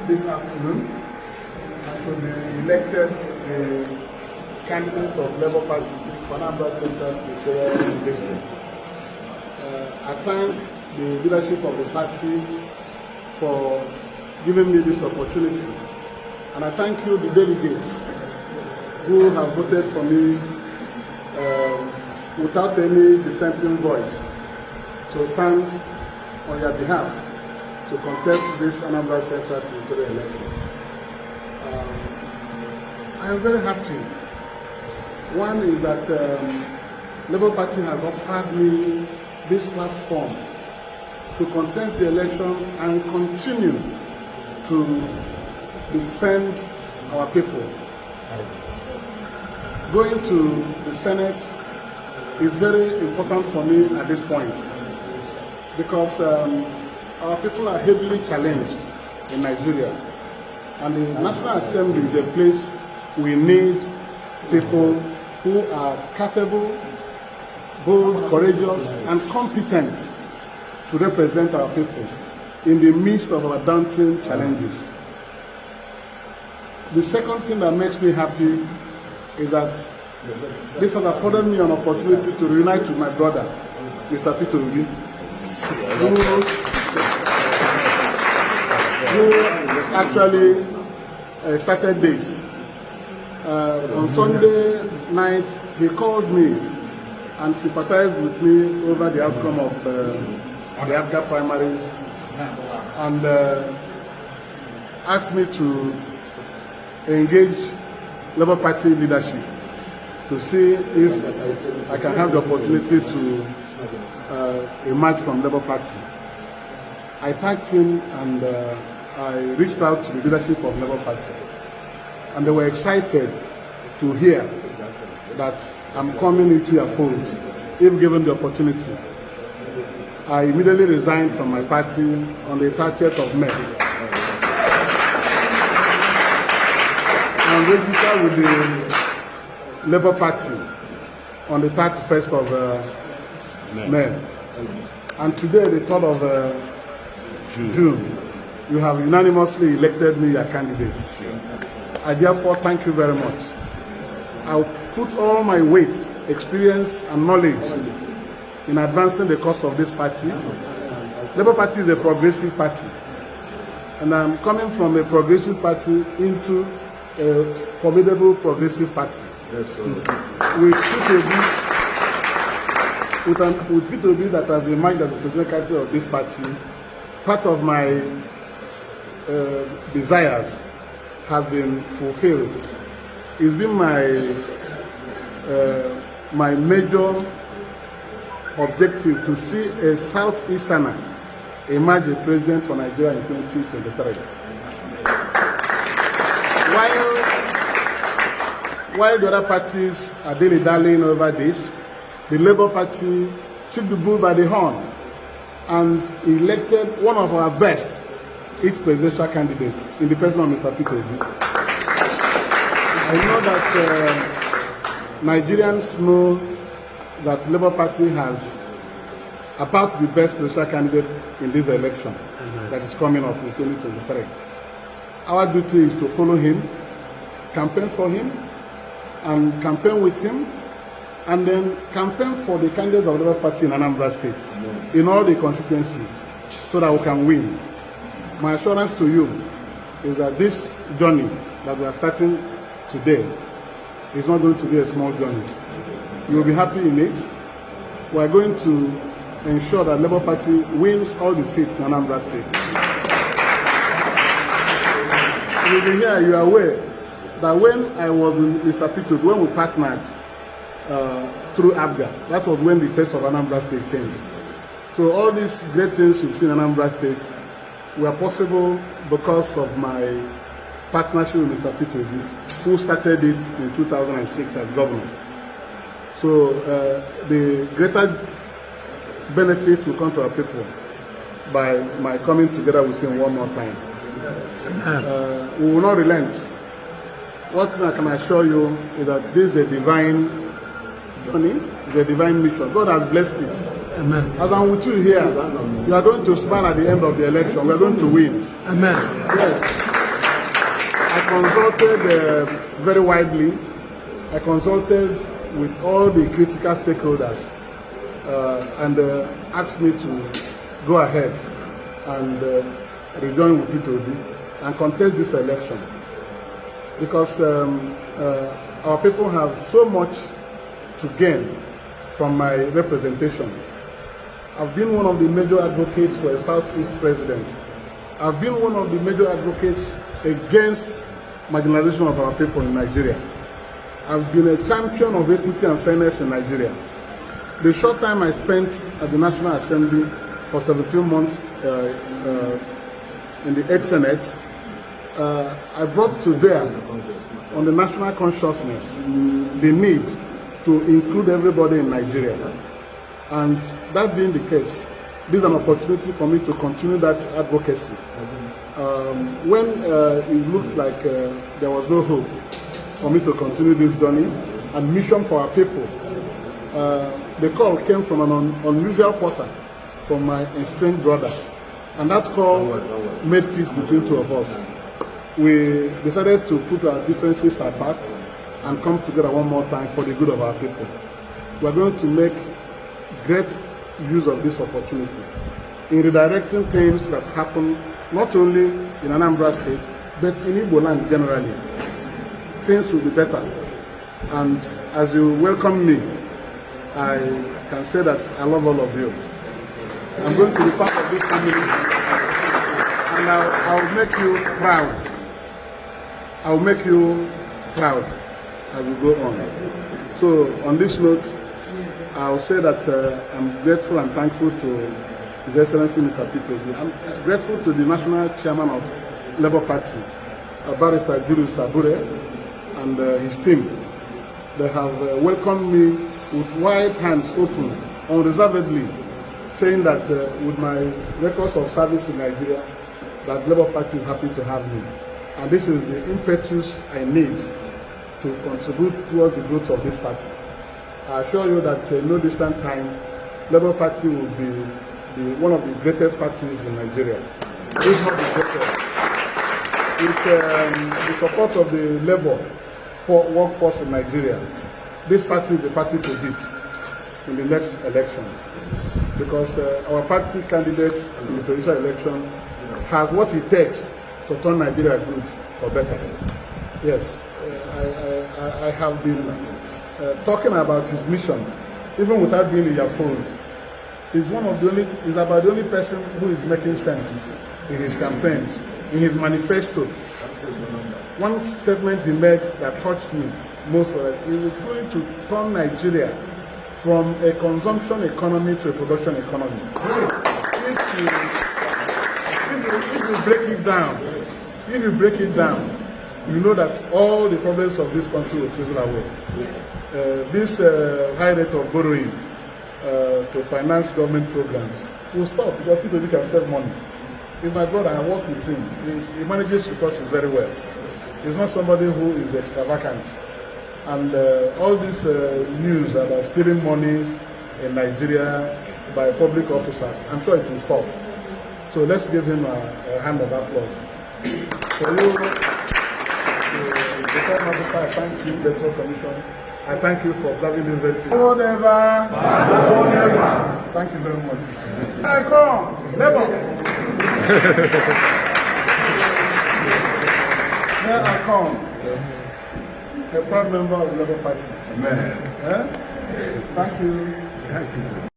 this afternoon and to be elected the candidate of Labour Party for Anambra Central Senatorial District. I thank the leadership of the party for giving me this opportunity, and I thank you, the delegates, who have voted for me without any dissenting voice to stand on your behalf to contest this Anambra Central Senatorial election. I am very happy. One is that Labour Party has offered me this platform to contest the election and continue to defend our people. Going to the Senate is very important for me at this point because our people are heavily challenged in Nigeria, and the National Assembly is a place we need people who are capable, bold, courageous, and competent to represent our people in the midst of our daunting challenges. The second thing that makes me happy is that this has afforded me an opportunity to reunite with my brother, Mr. Peter Obi, who actually started this. On Sunday night, he called me and sympathized with me over the outcome of the APGA primaries and asked me to engage Labour Party leadership to see if I can have the opportunity to emerge from Labour Party. I thanked him and I reached out to the leadership of Labour Party, and they were excited to hear that I'm coming into your fold if given the opportunity. I immediately resigned from my party on the 30th of May and registered with the Labour Party on the 31st of May. And today, the 3rd of June, you have unanimously elected me your candidate. I therefore thank you very much. I'll put all my weight, experience, and knowledge in advancing the cause of this party. Labour Party is a progressive party, and I'm coming from a progressive party into a formidable progressive party. Yes, with Peter Obi that has emerged as the president candidate of this party, part of my desires have been fulfilled. It's been my major objective to see a Southeasterner emerge as president for Nigeria in 2023. While the other parties are dilly-dallying over this, the Labour Party took the bull by the horn and elected one of our best its presidential candidates in the person of Mr. Peter Obi. I know that Nigerians know that Labour Party has about the best presidential candidate in this election that is coming up in 2023. Our duty is to follow him, campaign for him, and campaign with him, and then campaign for the candidates of the Labour Party in Anambra State in all the constituencies so that we can win. My assurance to you is that this journey that we are starting today is not going to be a small journey. You will be happy in it. We are going to ensure that Labour Party wins all the seats in Anambra State. You will be here, you are aware that when I was with Mr. Peter, when we partnered through APGA, that was when the face of Anambra State changed. So all these great things you've seen in Anambra State were possible because of my partnership with Mr. Peter Obi, who started it in 2006 as governor. So the greater benefits will come to our people by my coming together with him one more time. We will not relent. What I can assure you is that this is a divine journey, it's a divine mission. God has blessed it. Amen. As I'm with you here, you are going to smile at the end of the election. We are going to win. Amen. Yes. I consulted very widely. I consulted with all the critical stakeholders and asked me to go ahead and rejoin with Peter Obi and contest this election, because our people have so much to gain from my representation. I've been one of the major advocates for a Southeast president. I've been one of the major advocates against marginalization of our people in Nigeria. I've been a champion of equity and fairness in Nigeria. The short time I spent at the National Assembly for 17 months in the 8th Senate, I brought to bear on the national consciousness the need to include everybody in Nigeria. And that being the case, this is an opportunity for me to continue that advocacy. When it looked like there was no hope for me to continue this journey and mission for our people, the call came from an unusual quarter from my estranged brother. And that call made peace between two of us. We decided to put our differences apart and come together one more time for the good of our people. We are going to make great use of this opportunity in redirecting things that happen not only in Anambra State, but in Igbo land generally. Things will be better. And as you welcome me, I can say that I love all of you. I'm going to be part of this family, and I'll make you proud. I'll make you proud as we go on. So on this note, I'll say that I'm grateful and thankful to His Excellency Mr. Peter Obi. I'm grateful to the National Chairman of Labour Party, Barrister Julius Sabure, and his team. They have welcomed me with wide hands open, unreservedly, saying that with my records of service in Nigeria, that Labour Party is happy to have me. And this is the impetus I need to contribute towards the growth of this party. I assure you that in no distant time, Labour Party will be one of the greatest parties in Nigeria. If not the greatest. With the support of the Labour workforce in Nigeria, this party is the party to beat in the next election. Because our party candidate in the presidential election has what it takes to turn Nigeria good for better. Yes, I have been talking about his mission, even without being in your phone. He's about the only person who is making sense in his campaigns, in his manifesto. One statement he made that touched me most was that he was going to turn Nigeria from a consumption economy to a production economy. If you break it down, you know that all the problems of this country will fizzle away. This high rate of borrowing to finance government programs will stop because people can save money. He's my brother, I work with him. He manages resources very well. He's not somebody who is extravagant. And all this news about stealing money in Nigeria by public officers, I'm sure it will stop. So let's give him a hand of applause. For you, the Prime Minister, I thank you, the Electoral Commission. I thank you for observing this very thing. Whatever. Thank you very much. I come, Labour. Here I come. A proud member of the Labour Party. Amen. Thank you. Thank you.